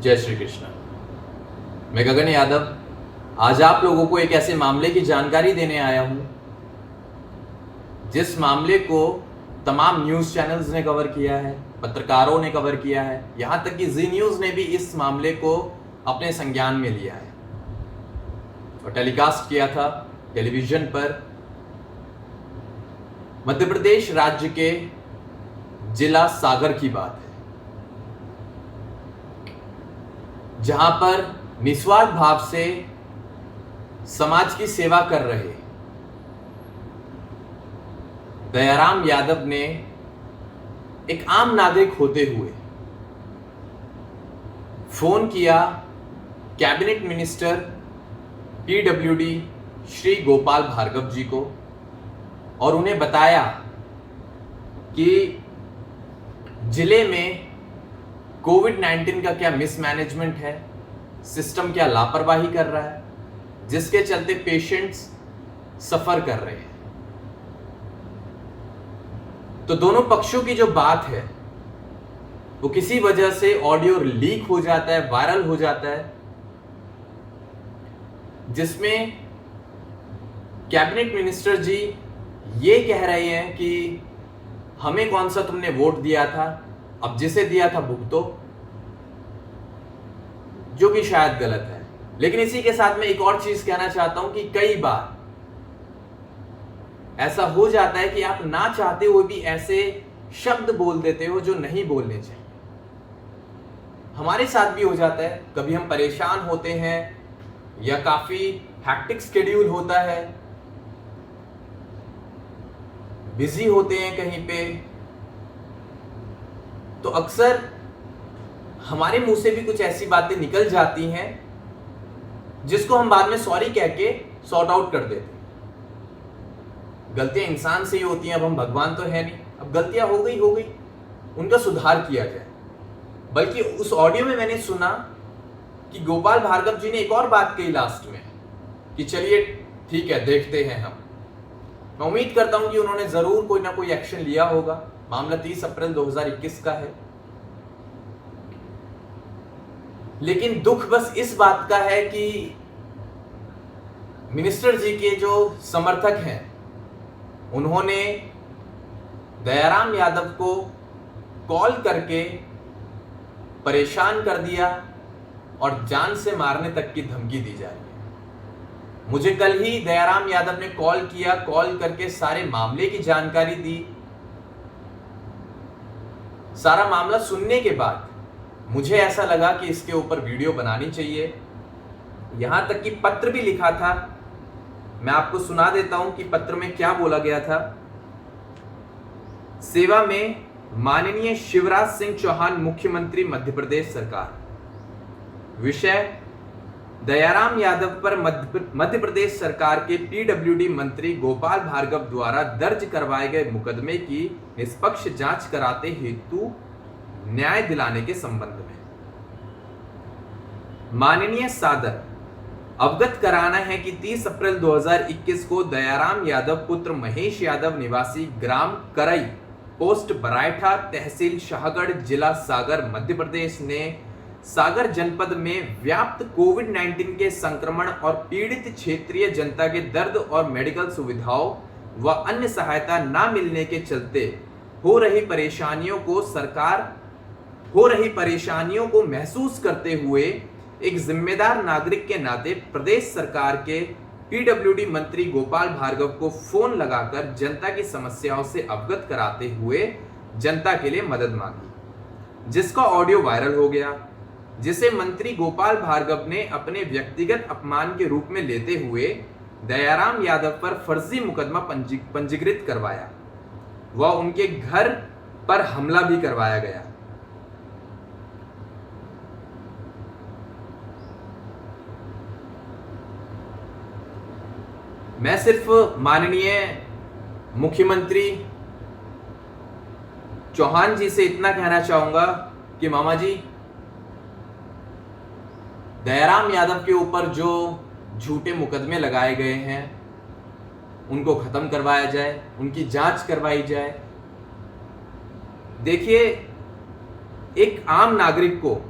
जय श्री कृष्ण। मैं गगन यादव आज आप लोगों को एक ऐसे मामले की जानकारी देने आया हूं जिस मामले को तमाम न्यूज़ चैनल्स ने कवर किया है, पत्रकारों ने कवर किया है, यहां तक कि जी न्यूज़ ने भी इस मामले को अपने संज्ञान में लिया है और टेलीकास्ट किया था टेलीविजन पर। मध्य प्रदेश राज्य के जिला सागर की बात है, जहां पर निस्वार्थ भाव से समाज की सेवा कर रहे दयाराम यादव ने एक आम नागरिक होते हुए फोन किया cabinet minister PWD Shri Gopal Bhargava ji को और उन्हें बताया कि जिले में कोविड-19 का क्या मिसमैनेजमेंट है, सिस्टम क्या लापरवाही कर रहा है, जिसके चलते पेशेंट्स सफर कर रहे हैं। तो दोनों पक्षों की जो बात है वो किसी वजह से ऑडियो लीक हो जाता है, वायरल हो जाता है, जिसमें कैबिनेट मिनिस्टर जी ये कह रहे हैं कि हमें कौन सा तुमने वोट दिया था, अब जिसे दिया था भुगतो, जो कि शायद गलत है। लेकिन इसी के साथ मैं एक और चीज कहना चाहता हूं कि कई बार ऐसा हो जाता है कि आप ना चाहते हुए भी ऐसे शब्द बोल देते हो जो नहीं बोलने चाहिए। हमारे साथ भी हो जाता है, कभी हम परेशान होते हैं या काफी हैक्टिक शेड्यूल होता है, बिजी होते हैं कहीं पे, तो अक्सर हमारे मुंह से भी कुछ ऐसी बातें निकल जाती हैं जिसको हम बाद में सॉरी कह के सॉर्ट आउट कर देते हैं। गलतियां इंसान से ही होती हैं, अब हम भगवान तो है नहीं, अब गलतियां हो गई, उनका सुधार किया जाए। बल्कि उस ऑडियो में मैंने सुना कि गोपाल भार्गव जी ने एक और बात कही लास्ट में कि चलिए ठीक है, देखते हैं हम। मैं उम्मीद करता हूं कि उन्होंने जरूर कोई ना कोई एक्शन लिया होगा। मामला 30 अप्रैल 2021 का है, लेकिन दुख बस इस बात का है कि मिनिस्टर जी के जो समर्थक हैं उन्होंने दयाराम यादव को कॉल करके परेशान कर दिया और जान से मारने तक की धमकी दी जा रही है। मुझे कल ही दयाराम यादव ने कॉल किया, कॉल करके सारे मामले की जानकारी दी। सारा मामला सुनने के बाद मुझे ऐसा लगा कि इसके ऊपर वीडियो बनानी चाहिए। यहां तक कि पत्र भी लिखा था, मैं आपको सुना देता हूं कि पत्र में क्या बोला गया था। सेवा में माननीय शिवराज सिंह चौहान, मुख्यमंत्री मध्य प्रदेश सरकार। विषय दयाराम यादव पर मध्य प्रदेश सरकार के पीडब्ल्यूडी मंत्री गोपाल भार्गव द्वारा दर्ज करवाए गए मुकदमे की निष्पक्ष जांच कराते हेतु न्याय दिलाने के संबंध में माननीय सादर अवगत कराना है कि 30 अप्रैल 2021 को दयाराम यादव पुत्र महेश यादव निवासी ग्राम करई, पोस्ट बरायठा, तहसील शाहगढ़, जिला सागर, मध्य प्रदेश ने सागर जनपद में व्याप्त कोविड-19 के संक्रमण और पीड़ित क्षेत्रीय जनता के दर्द और मेडिकल सुविधाओं व अन्य सहायता न मिलने के चलते हो रही परेशानियों को महसूस करते हुए एक जिम्मेदार नागरिक के नाते प्रदेश सरकार के पीडब्ल्यूडी मंत्री गोपाल भार्गव को फोन लगाकर जनता की समस्याओं से अवगत कराते हुए जनता के लिए मदद मांगी, जिसका ऑडियो वायरल हो गया, जिसे मंत्री गोपाल भार्गव ने अपने व्यक्तिगत अपमान के रूप में लेते हुए दयाराम यादव पर फर्जी मुकदमा पंजीकृत करवाया व उनके घर पर हमला भी करवाया गया। मैं सिर्फ माननीय मुख्यमंत्री चौहान जी से इतना कहना चाहूंगा कि मामा जी, दयाराम यादव के ऊपर जो झूठे मुकदमे लगाए गए हैं उनको खत्म करवाया जाए, उनकी जांच करवाई जाए। देखिए, एक आम नागरिक को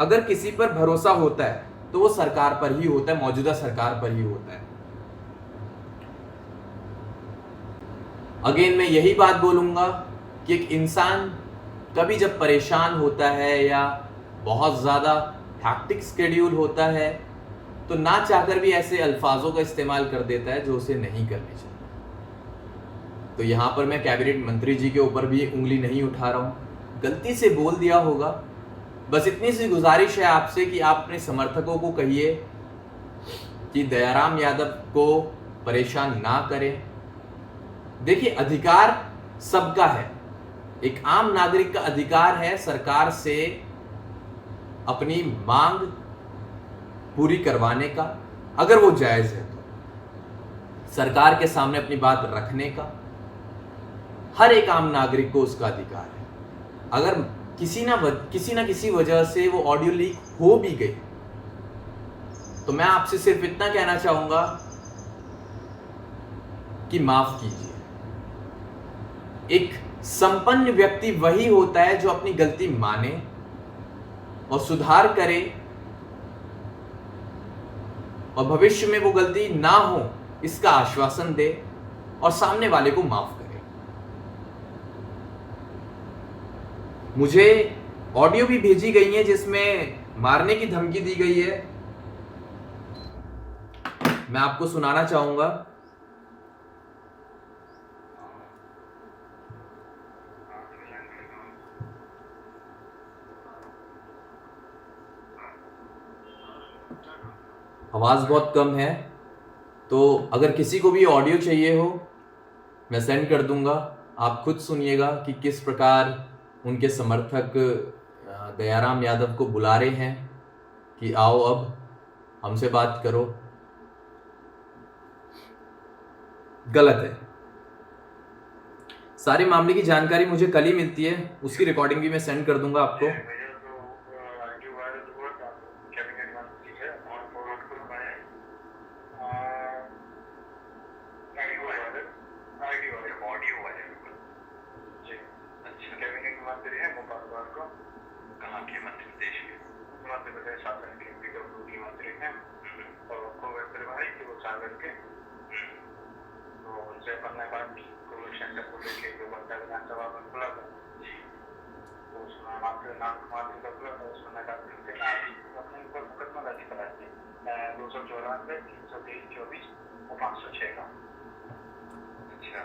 अगर किसी पर भरोसा होता है तो वो सरकार पर ही होता है, मौजूदा सरकार पर ही होता है। अगेन मैं यही बात बोलूंगा कि एक इंसान कभी जब परेशान होता है या बहुत ज़्यादा हैक्टिक शेड्यूल होता है तो ना चाहकर भी ऐसे अल्फाजों का इस्तेमाल कर देता है जो उसे नहीं करने चाहिए। तो यहाँ पर मैं कैबिनेट मंत्री जी के ऊपर भी उंगली नहीं उठा रहा हूँ, गलती से बोल दिया होगा। बस इतनी सी गुजारिश है आपसे कि आप अपने समर्थकों को कहिए कि दयाराम यादव को परेशान ना करें। देखिए, अधिकार सबका है, एक आम नागरिक का अधिकार है सरकार से अपनी मांग पूरी करवाने का, अगर वो जायज है तो सरकार के सामने अपनी बात रखने का। हर एक आम नागरिक को उसका अधिकार है। अगर किसी ना किसी वजह से वो ऑडियो लीक हो भी गई तो मैं आपसे सिर्फ इतना कहना चाहूंगा कि माफ कीजिए। एक संपन्न व्यक्ति वही होता है जो अपनी गलती माने और सुधार करे और भविष्य में वो गलती ना हो इसका आश्वासन दे और सामने वाले को माफ करे। मुझे ऑडियो भी भेजी गई है जिसमें मारने की धमकी दी गई है, मैं आपको सुनाना चाहूंगा। आवाज बहुत कम है, तो अगर किसी को भी ऑडियो चाहिए हो मैं सेंड कर दूंगा। आप खुद सुनिएगा कि किस प्रकार उनके समर्थक दयाराम यादव को बुला रहे हैं कि आओ अब हमसे बात करो। गलत है। सारे मामले की जानकारी मुझे कल ही मिलती है, उसकी रिकॉर्डिंग भी मैं सेंड कर दूंगा आपको।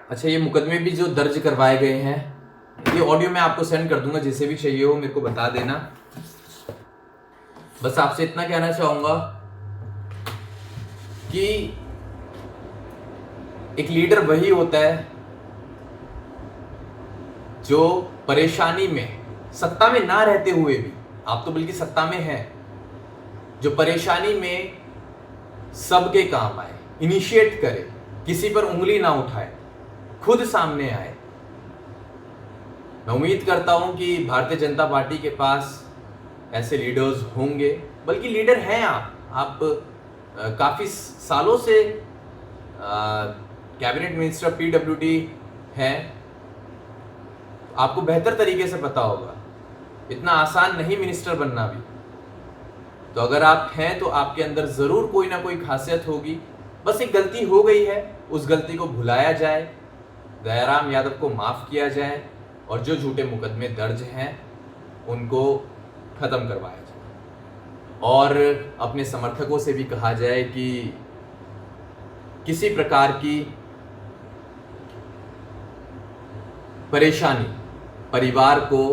अच्छा, ये मुकदमे भी जो दर्ज करवाए गए हैं, ये ऑडियो मैं आपको सेंड कर दूंगा, जिसे भी चाहिए हो मेरे को बता देना। बस आपसे इतना कहना चाहूंगा कि एक लीडर वही होता है जो परेशानी में, सत्ता में ना रहते हुए भी, आप तो बल्कि सत्ता में हैं, जो परेशानी में सबके काम आए, इनिशिएट करे, किसी पर उंगली ना उठाए, खुद सामने आए। मैं उम्मीद करता हूं कि भारतीय जनता पार्टी के पास ऐसे लीडर्स होंगे, बल्कि लीडर हैं आप काफी सालों से कैबिनेट मिनिस्टर पीडब्ल्यूडी हैं, आपको बेहतर तरीके से पता होगा, इतना आसान नहीं मिनिस्टर बनना भी। तो अगर आप हैं तो आपके अंदर जरूर कोई ना कोई खासियत होगी। बस एक गलती हो गई है, उस गलती को भुलाया जाए, दयाराम यादव को माफ किया जाए और जो झूठे मुकदमे दर्ज हैं उनको खत्म करवाया जाए। और अपने समर्थकों से भी कहा जाए कि किसी प्रकार की परेशानी परिवार को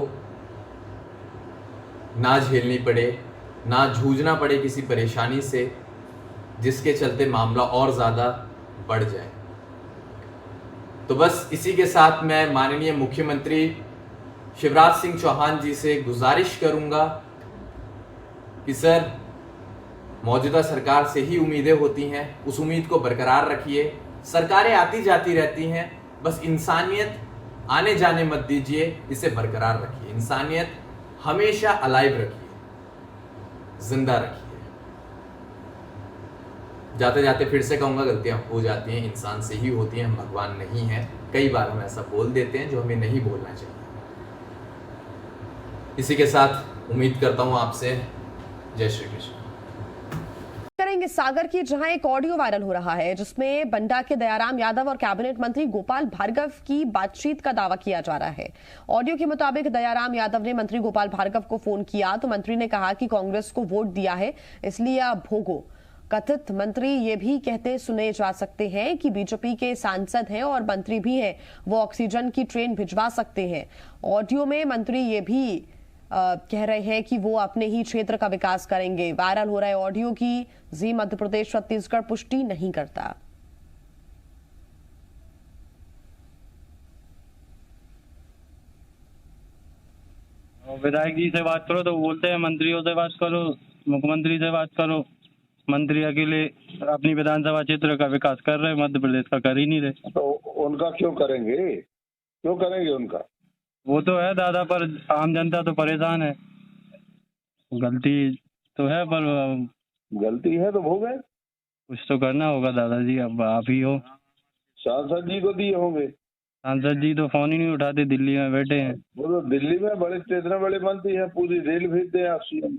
ना झेलनी पड़े, ना जूझना पड़े किसी परेशानी से जिसके चलते मामला और ज़्यादा बढ़ जाए। तो बस इसी के साथ मैं माननीय मुख्यमंत्री शिवराज सिंह चौहान जी से गुजारिश करूंगा कि सर, मौजूदा सरकार से ही उम्मीदें होती हैं, उस उम्मीद को बरकरार रखिए। सरकारें आती जाती रहती हैं, बस इंसानियत आने जाने मत दीजिए, इसे बरकरार रखिए। इंसानियत हमेशा अलाइव रखिए, जिंदा रखिए। जाते जाते फिर से कहूँगा, गलतियाँ हो जाती हैं, इंसान से ही होती हैं, हम भगवान नहीं हैं। कई बार हम ऐसा बोल देते हैं जो हमें नहीं बोलना चाहिए। इसी के साथ उम्मीद करता हूँ आपसे जय श्री कृष्ण। करेंगे सागर की, जहां एक ऑडियो वायरल हो रहा है जिसमें बंडा के दयाराम यादव और कैबिनेट मंत्री गोपाल भार्गव की बातचीत का दावा किया जा रहा है। ऑडियो के मुताबिक दयाराम यादव ने मंत्री गोपाल भार्गव को फोन किया तो मंत्री ने कहा कि कांग्रेस को वोट दिया है इसलिए आप भोगो। कथित मंत्री ये भी कहते सुने जा सकते हैं कि बीजेपी के सांसद हैं और मंत्री भी हैं, वो ऑक्सीजन की ट्रेन भिजवा सकते हैं। ऑडियो में मंत्री ये भी कह रहे हैं कि वो अपने ही क्षेत्र का विकास करेंगे। वायरल हो रहा है ऑडियो की जी मध्य प्रदेश छत्तीसगढ़ पुष्टि नहीं करता। विधायक जी से बात करो तो बोलते हैं मंत्रियों से बात करो, मुख्यमंत्री से बात करो। मंत्री अकेले अपनी विधानसभा क्षेत्र का विकास कर रहे, मध्य प्रदेश का कर ही नहीं रहे। तो उनका क्यों करेंगे उनका? वो तो है दादा, पर आम जनता तो परेशान है। गलती तो है, पर गलती है तो भोगे। कुछ तो करना होगा दादाजी। अब आप ही हो। सांसद जी को दिए होंगे। सांसद जी तो फोन ही नहीं उठाते, दिल्ली में बैठे हैं। वो तो दिल्ली में इतने बड़े मंत्री हैं, पूरी रेल भेज दें आप सीएम।